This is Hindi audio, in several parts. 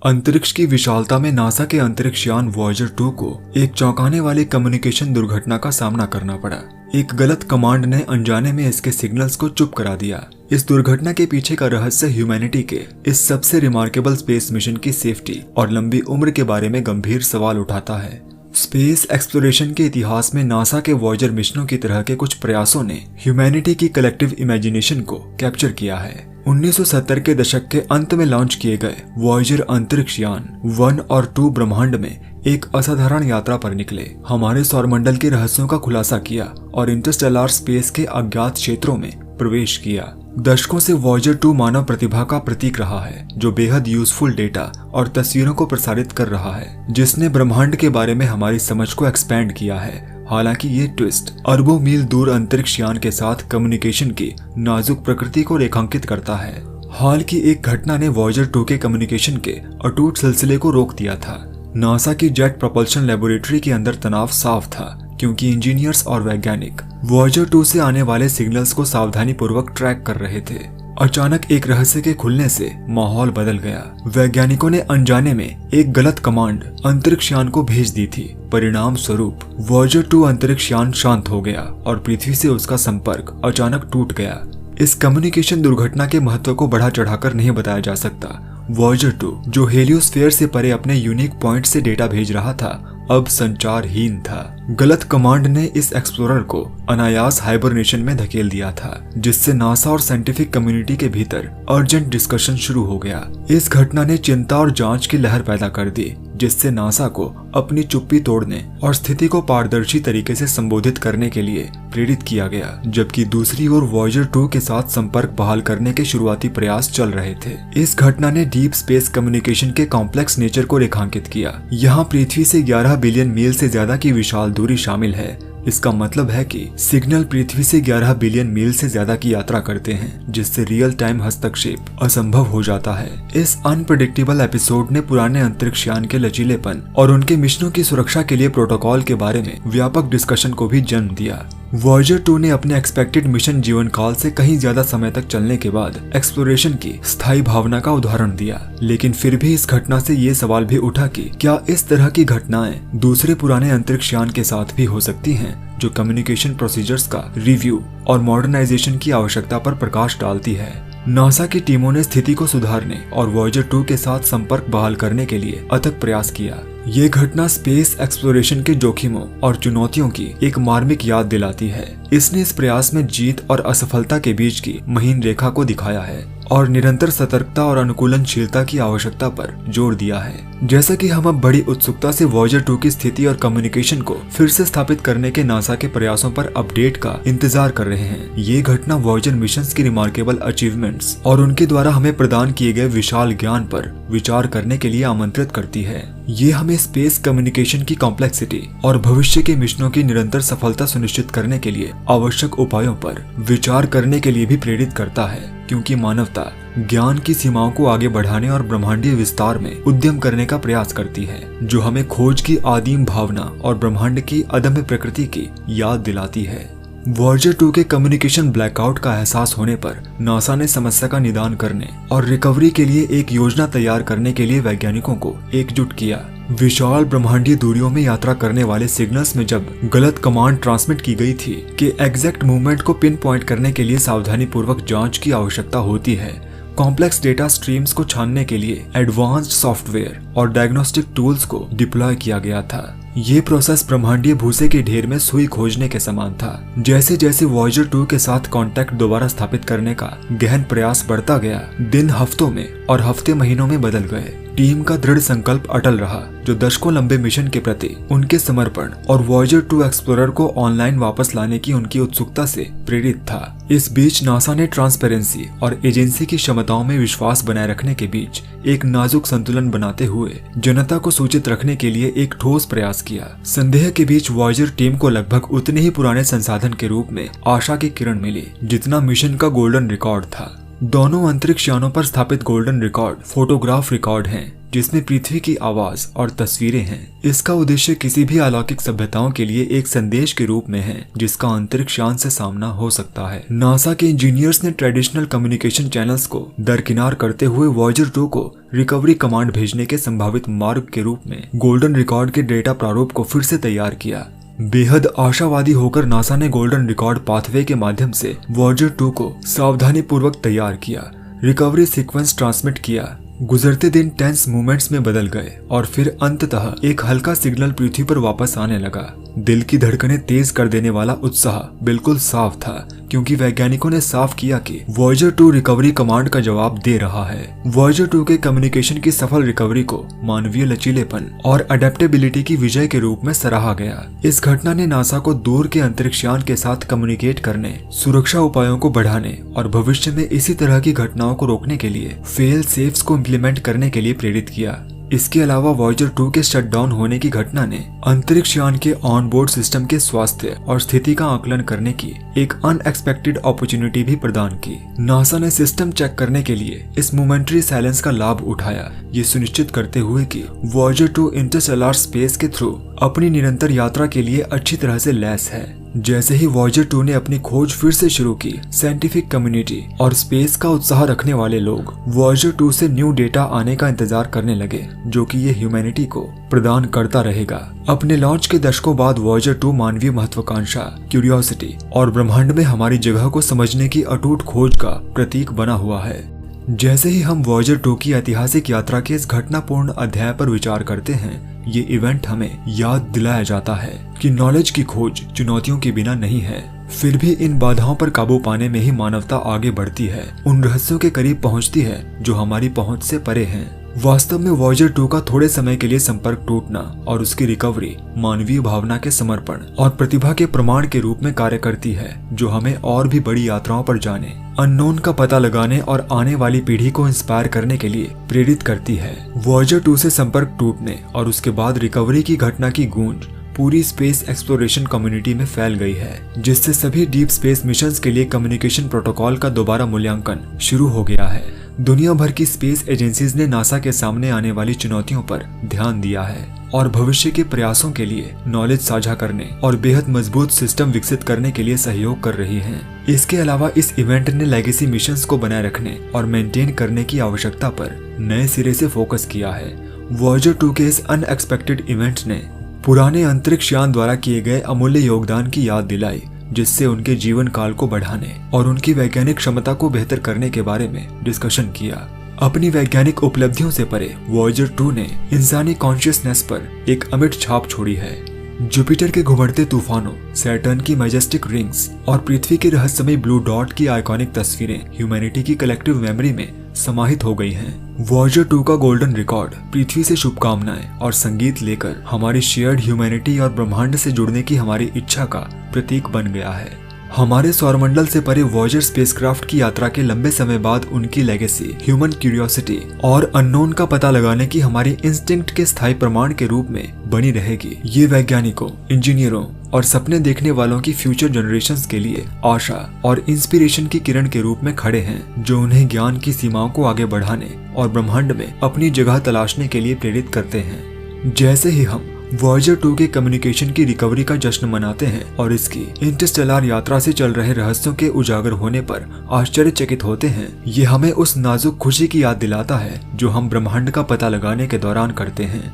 अंतरिक्ष की विशालता में नासा के अंतरिक्ष यान वॉयेजर 2 को एक चौंकाने वाली कम्युनिकेशन दुर्घटना का सामना करना पड़ा। एक गलत कमांड ने अनजाने में इसके सिग्नल्स को चुप करा दिया। इस दुर्घटना के पीछे का रहस्य ह्यूमैनिटी के इस सबसे रिमार्केबल स्पेस मिशन की सेफ्टी और लंबी उम्र के बारे में गंभीर सवाल उठाता है। स्पेस एक्सप्लोरेशन के इतिहास में नासा के वॉयेजर मिशनों की तरह के कुछ प्रयासों ने ह्यूमैनिटी की कलेक्टिव इमेजिनेशन को कैप्चर किया है। 1970 के दशक के अंत में लॉन्च किए गए वॉयेजर अंतरिक्ष यान 1 और 2 ब्रह्मांड में एक असाधारण यात्रा पर निकले, हमारे सौरमंडल के रहस्यों का खुलासा किया और इंटरस्टेलर स्पेस के अज्ञात क्षेत्रों में प्रवेश किया। दशकों से वॉयेजर 2 मानव प्रतिभा का प्रतीक रहा है, जो बेहद यूजफुल डेटा और तस्वीरों को प्रसारित कर रहा है, जिसने ब्रह्मांड के बारे में हमारी समझ को एक्सपैंड किया है। हालांकि ये ट्विस्ट अरबों मील दूर अंतरिक्ष यान के साथ कम्युनिकेशन की नाजुक प्रकृति को रेखांकित करता है। हाल की एक घटना ने वॉयेजर 2 के कम्युनिकेशन के अटूट सिलसिले को रोक दिया था। नासा की जेट प्रोपल्शन लेबोरेटरी के अंदर तनाव साफ था, क्योंकि इंजीनियर्स और वैज्ञानिक वॉयेजर 2 से आने वाले सिग्नल्स को सावधानी पूर्वक ट्रैक कर रहे थे। अचानक एक रहस्य के खुलने से माहौल बदल गया। वैज्ञानिकों ने अनजाने में एक गलत कमांड अंतरिक्ष यान को भेज दी थी। परिणाम स्वरूप वॉयेजर 2 अंतरिक्ष यान शांत हो गया और पृथ्वी से उसका संपर्क अचानक टूट गया। इस कम्युनिकेशन दुर्घटना के महत्व को बढ़ा चढ़ाकर नहीं बताया जा सकता। वॉयेजर 2 जो हेलियोस्फीयर से परे अपने यूनिक पॉइंट से डेटा भेज रहा था, अब संचारहीन था। गलत कमांड ने इस एक्सप्लोरर को अनायास हाइबरनेशन में धकेल दिया था, जिससे नासा और साइंटिफिक कम्युनिटी के भीतर अर्जेंट डिस्कशन शुरू हो गया। इस घटना ने चिंता और जांच की लहर पैदा कर दी, जिससे नासा को अपनी चुप्पी तोड़ने और स्थिति को पारदर्शी तरीके से संबोधित करने के लिए प्रेरित किया गया। जबकि दूसरी ओर वॉयेजर 2 के साथ संपर्क बहाल करने के शुरुआती प्रयास चल रहे थे। इस घटना ने डीप स्पेस कम्युनिकेशन के कॉम्प्लेक्स नेचर को रेखांकित किया। यहाँ पृथ्वी से 11 बिलियन मील से ज्यादा की विशाल दूरी शामिल है। इसका मतलब है कि सिग्नल पृथ्वी से 11 बिलियन मील से ज्यादा की यात्रा करते हैं, जिससे रियल टाइम हस्तक्षेप असंभव हो जाता है। इस अनप्रेडिक्टेबल एपिसोड ने पुराने अंतरिक्ष यान के लचीलेपन और उनके मिशनों की सुरक्षा के लिए प्रोटोकॉल के बारे में व्यापक डिस्कशन को भी जन्म दिया। वॉयेजर 2 ने अपने एक्सपेक्टेड मिशन जीवन काल से कहीं ज्यादा समय तक चलने के बाद एक्सप्लोरेशन की स्थायी भावना का उदाहरण दिया। लेकिन फिर भी इस घटना से ये सवाल भी उठा कि क्या इस तरह की घटनाएं दूसरे पुराने अंतरिक्ष यान के साथ भी हो सकती हैं, जो कम्युनिकेशन प्रोसीजर्स का रिव्यू और मॉडर्नाइजेशन की आवश्यकता पर प्रकाश डालती है। नासा की टीमों ने स्थिति को सुधारने और वॉयेजर 2 के साथ संपर्क बहाल करने के लिए अथक प्रयास किया। ये घटना स्पेस एक्सप्लोरेशन के जोखिमों और चुनौतियों की एक मार्मिक याद दिलाती है। इसने इस प्रयास में जीत और असफलता के बीच की महीन रेखा को दिखाया है और निरंतर सतर्कता और अनुकूलनशीलता की आवश्यकता पर जोर दिया है। जैसा कि हम अब बड़ी उत्सुकता से वॉयेजर 2 की स्थिति और कम्युनिकेशन को फिर से स्थापित करने के नासा के प्रयासों पर अपडेट का इंतजार कर रहे हैं। ये घटना वॉयेजर मिशंस की रिमार्केबल अचीवमेंट्स और उनके द्वारा हमें प्रदान किए गए विशाल ज्ञान पर विचार करने के लिए आमंत्रित करती है। ये हमें स्पेस कम्युनिकेशन की कॉम्प्लेक्सिटी और भविष्य के मिशनों की निरंतर सफलता सुनिश्चित करने के लिए आवश्यक उपायों पर विचार करने के लिए भी प्रेरित करता है, क्योंकि मानवता ज्ञान की सीमाओं को आगे बढ़ाने और ब्रह्मांडीय विस्तार में उद्यम करने का प्रयास करती है, जो हमें खोज की आदिम भावना और ब्रह्मांड की अदम्य प्रकृति की याद दिलाती है। वॉयेजर 2 के कम्युनिकेशन ब्लैकआउट का एहसास होने पर नासा ने समस्या का निदान करने और रिकवरी के लिए एक योजना तैयार करने के लिए वैज्ञानिकों को एकजुट किया। विशाल ब्रह्मांडीय दूरियों में यात्रा करने वाले सिग्नल्स में जब गलत कमांड ट्रांसमिट की गई थी कि एग्जैक्ट मूवमेंट को पिन पॉइंट करने के लिए सावधानी पूर्वक जांच की आवश्यकता होती है। कॉम्प्लेक्स डेटा स्ट्रीम्स को छानने के लिए एडवांस्ड सॉफ्टवेयर और डायग्नोस्टिक टूल्स को डिप्लॉय किया गया था। ये प्रोसेस ब्रह्मांडीय भूसे के ढेर में सुई खोजने के समान था। जैसे जैसे वॉयेजर 2 के साथ कांटेक्ट दोबारा स्थापित करने का गहन प्रयास बढ़ता गया, दिन हफ्तों में और हफ्ते महीनों में बदल गए। टीम का दृढ़ संकल्प अटल रहा, जो दशकों लंबे मिशन के प्रति उनके समर्पण और वॉयेजर 2 एक्सप्लोरर को ऑनलाइन वापस लाने की उनकी उत्सुकता से प्रेरित था। इस बीच नासा ने ट्रांसपेरेंसी और एजेंसी की क्षमताओं में विश्वास बनाए रखने के बीच एक नाजुक संतुलन बनाते हुए जनता को सूचित रखने के लिए एक ठोस प्रयास किया। संदेह के बीच वॉयेजर टीम को लगभग उतने ही पुराने संसाधन के रूप में आशा की किरण मिली, जितना मिशन का गोल्डन रिकॉर्ड था। दोनों अंतरिक्ष यानों पर स्थापित गोल्डन रिकॉर्ड फोटोग्राफ रिकॉर्ड हैं। जिसमें पृथ्वी की आवाज और तस्वीरें हैं। इसका उद्देश्य किसी भी अलौकिक सभ्यताओं के लिए एक संदेश के रूप में है जिसका अंतरिक्ष यान से सामना हो सकता है। नासा के इंजीनियर्स ने ट्रेडिशनल कम्युनिकेशन चैनल्स को दरकिनार करते हुए वॉयेजर 2 को रिकवरी कमांड भेजने के संभावित मार्ग के रूप में गोल्डन रिकॉर्ड के डेटा प्रारूप को फिर से तैयार किया। बेहद आशावादी होकर नासा ने गोल्डन रिकॉर्ड पाथवे के माध्यम से वॉयेजर 2 को सावधानी पूर्वक तैयार किया, रिकवरी सीक्वेंस ट्रांसमिट किया। गुजरते दिन टेंस मूवमेंट्स में बदल गए और फिर अंततः एक हल्का सिग्नल पृथ्वी पर वापस आने लगा। दिल की धड़कनें तेज कर देने वाला उत्साह बिल्कुल साफ था, क्योंकि वैज्ञानिकों ने साफ किया कि वॉयेजर 2 रिकवरी कमांड का जवाब दे रहा है। वॉयेजर 2 के कम्युनिकेशन की सफल रिकवरी को मानवीय लचीलेपन और अडेप्टेबिलिटी की विजय के रूप में सराहा गया। इस घटना ने नासा को दूर के अंतरिक्षयान के साथ कम्युनिकेट करने, सुरक्षा उपायों को बढ़ाने और भविष्य में इसी तरह की घटनाओं को रोकने के लिए फेल सेफ्स को इम्प्लीमेंट करने के लिए प्रेरित किया। इसके अलावा वॉयेजर 2 के शटडाउन होने की घटना ने अंतरिक्ष यान के ऑनबोर्ड सिस्टम के स्वास्थ्य और स्थिति का आकलन करने की एक अनएक्सपेक्टेड अपॉर्चुनिटी भी प्रदान की। नासा ने सिस्टम चेक करने के लिए इस मोमेंटरी साइलेंस का लाभ उठाया, ये सुनिश्चित करते हुए कि वॉयेजर 2 इंटरस्टेलर स्पेस के थ्रू अपनी निरंतर यात्रा के लिए अच्छी तरह से लैस है। जैसे ही वॉयेजर 2 ने अपनी खोज फिर से शुरू की, साइंटिफिक कम्युनिटी और स्पेस का उत्साह रखने वाले लोग वॉयेजर 2 से न्यू डेटा आने का इंतजार करने लगे, जो कि ये ह्यूमैनिटी को प्रदान करता रहेगा। अपने लॉन्च के दशकों बाद वॉयेजर 2 मानवीय महत्वाकांक्षा, क्यूरियोसिटी और ब्रह्मांड में हमारी जगह को समझने की अटूट खोज का प्रतीक बना हुआ है। जैसे ही हम वॉयेजर 2 की ऐतिहासिक यात्रा के इस घटनापूर्ण अध्याय पर विचार करते हैं, ये इवेंट हमें याद दिलाया जाता है कि नॉलेज की खोज चुनौतियों के बिना नहीं है। फिर भी इन बाधाओं पर काबू पाने में ही मानवता आगे बढ़ती है, उन रहस्यों के करीब पहुंचती है जो हमारी पहुंच से परे हैं। वास्तव में वॉयेजर 2 का थोड़े समय के लिए संपर्क टूटना और उसकी रिकवरी मानवीय भावना के समर्पण और प्रतिभा के प्रमाण के रूप में कार्य करती है, जो हमें और भी बड़ी यात्राओं पर जाने, अननोन का पता लगाने और आने वाली पीढ़ी को इंस्पायर करने के लिए प्रेरित करती है। वॉयेजर 2 से संपर्क टूटने और उसके बाद रिकवरी की घटना की गूंज पूरी स्पेस एक्सप्लोरेशन कम्युनिटी में फैल गई है, जिससे सभी डीप स्पेस मिशंस के लिए कम्युनिकेशन प्रोटोकॉल का दोबारा मूल्यांकन शुरू हो गया है। दुनिया भर की स्पेस एजेंसीज ने नासा के सामने आने वाली चुनौतियों पर ध्यान दिया है और भविष्य के प्रयासों के लिए नॉलेज साझा करने और बेहद मजबूत सिस्टम विकसित करने के लिए सहयोग कर रही हैं। इसके अलावा इस इवेंट ने लेगेसी मिशंस को बनाए रखने और मेंटेन करने की आवश्यकता पर नए सिरे से फोकस किया है। वॉयेजर 2 के इस अनएक्सपेक्टेड इवेंट ने पुराने अंतरिक्ष यान द्वारा किए गए अमूल्य योगदान की याद दिलाई, जिससे उनके जीवन काल को बढ़ाने और उनकी वैज्ञानिक क्षमता को बेहतर करने के बारे में डिस्कशन किया। अपनी वैज्ञानिक उपलब्धियों से परे वॉयेजर 2 ने इंसानी कॉन्शियसनेस पर एक अमिट छाप छोड़ी है। जुपिटर के घुमड़ते तूफानों, सैटर्न की मैजेस्टिक रिंग्स और पृथ्वी के रहस्यमय ब्लू डॉट की आइकॉनिक तस्वीरें ह्यूमैनिटी की कलेक्टिव मेमोरी में समाहित हो गई हैं। वॉयेजर 2 का गोल्डन रिकॉर्ड पृथ्वी से शुभकामनाएं और संगीत लेकर हमारी शेयर्ड ह्यूमैनिटी और ब्रह्मांड से जुड़ने की हमारी इच्छा का प्रतीक बन गया है। हमारे सौरमंडल से परे वॉयेजर स्पेसक्राफ्ट की यात्रा के लंबे समय बाद उनकी लेगेसी, ह्यूमन क्यूरियोसिटी और अननोन का पता लगाने की हमारी इंस्टिंक्ट के स्थायी प्रमाण के रूप में बनी रहेगी। ये वैज्ञानिकों, इंजीनियरों और सपने देखने वालों की फ्यूचर जनरेशंस के लिए आशा और इंस्पिरेशन की किरण के रूप में खड़े हैं, जो उन्हें ज्ञान की सीमाओं को आगे बढ़ाने और ब्रह्मांड में अपनी जगह तलाशने के लिए प्रेरित करते हैं। जैसे ही हम वॉयेजर 2 के कम्युनिकेशन की रिकवरी का जश्न मनाते हैं और इसकी इंटरस्टेलर यात्रा से चल रहे रहस्यों के उजागर होने पर आश्चर्यचकित होते हैं, ये हमें उस नाजुक खुशी की याद दिलाता है जो हम ब्रह्मांड का पता लगाने के दौरान करते हैं।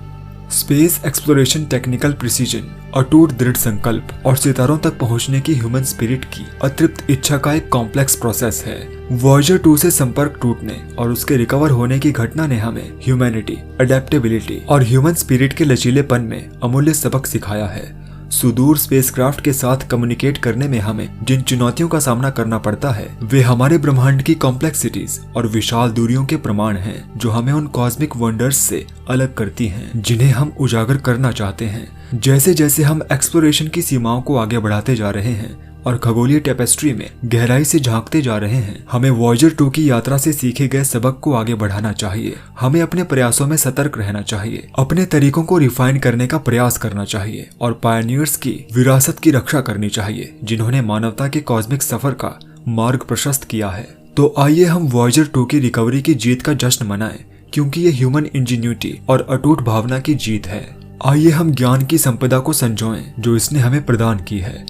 स्पेस एक्सप्लोरेशन टेक्निकल प्रिसीजन, अटूट दृढ़ संकल्प और सितारों तक पहुंचने की ह्यूमन स्पिरिट की अतृप्त इच्छा का एक कॉम्प्लेक्स प्रोसेस है। वॉयेजर 2 से संपर्क टूटने और उसके रिकवर होने की घटना ने हमें ह्यूमैनिटी, अडेप्टेबिलिटी और ह्यूमन स्पिरिट के लचीलेपन में अमूल्य सबक सिखाया है। सुदूर स्पेसक्राफ्ट के साथ कम्युनिकेट करने में हमें जिन चुनौतियों का सामना करना पड़ता है, वे हमारे ब्रह्मांड की कॉम्प्लेक्सिटीज और विशाल दूरियों के प्रमाण हैं, जो हमें उन कॉस्मिक वंडर्स से अलग करती हैं जिन्हें हम उजागर करना चाहते हैं। जैसे जैसे हम एक्सप्लोरेशन की सीमाओं को आगे बढ़ाते जा रहे हैं और खगोलीय टेपेस्ट्री में गहराई से झांकते जा रहे हैं, हमें वॉयेजर 2 की यात्रा से सीखे गए सबक को आगे बढ़ाना चाहिए। हमें अपने प्रयासों में सतर्क रहना चाहिए, अपने तरीकों को रिफाइन करने का प्रयास करना चाहिए और पायनियर्स की विरासत की रक्षा करनी चाहिए, जिन्होंने मानवता के कॉस्मिक सफर का मार्ग प्रशस्त किया है। तो आइए हम वॉयेजर 2 की रिकवरी की जीत का जश्न मनाएं, क्योंकि ये ह्यूमन इंजीन्यूटी और अटूट भावना की जीत है। आइए हम ज्ञान की संपदा को संजोएं जो इसने हमें प्रदान की है।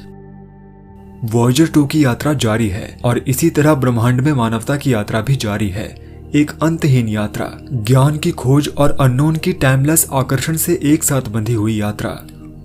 वॉयेजर 2 की यात्रा जारी है और इसी तरह ब्रह्मांड में मानवता की यात्रा भी जारी है। एक अंतहीन यात्रा, ज्ञान की खोज और अननोन की टाइमलेस आकर्षण से एक साथ बंधी हुई यात्रा।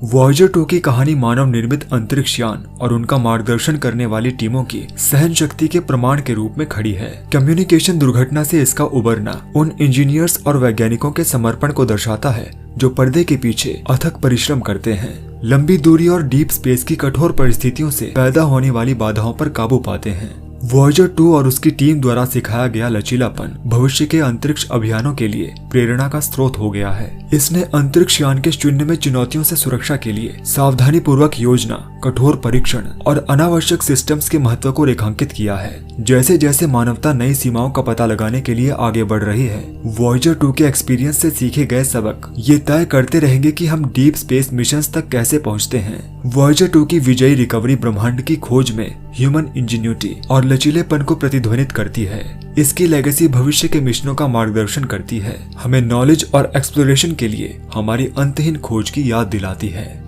वॉयेजर 2 की कहानी मानव निर्मित अंतरिक्ष यान और उनका मार्गदर्शन करने वाली टीमों की सहन शक्ति के प्रमाण के रूप में खड़ी है। कम्युनिकेशन दुर्घटना से इसका उबरना उन इंजीनियर्स और वैज्ञानिकों के समर्पण को दर्शाता है जो पर्दे के पीछे अथक परिश्रम करते हैं, लंबी दूरी और डीप स्पेस की कठोर परिस्थितियों से पैदा होने वाली बाधाओं पर काबू पाते हैं। वॉयेजर 2 और उसकी टीम द्वारा सिखाया गया लचीलापन भविष्य के अंतरिक्ष अभियानों के लिए प्रेरणा का स्रोत हो गया है। इसने अंतरिक्ष यान के शून्य में चुनौतियों से सुरक्षा के लिए सावधानी पूर्वक योजना, कठोर परीक्षण और अनावश्यक सिस्टम्स के महत्व को रेखांकित किया है। जैसे जैसे मानवता नई सीमाओं का पता लगाने के लिए आगे बढ़ रही है, वॉयेजर 2 के एक्सपीरियंस से सीखे गए सबक ये तय करते रहेंगे कि हम डीप स्पेस मिशंस तक कैसे पहुंचते हैं। वॉयेजर 2 की विजयी रिकवरी ब्रह्मांड की खोज में ह्यूमन इंजीन्यूटी और लचीलेपन को प्रतिध्वनित करती है। इसकी लेगेसी भविष्य के मिशनों का मार्गदर्शन करती है, हमें नॉलेज और एक्सप्लोरेशन के लिए हमारी अंतहीन खोज की याद दिलाती है।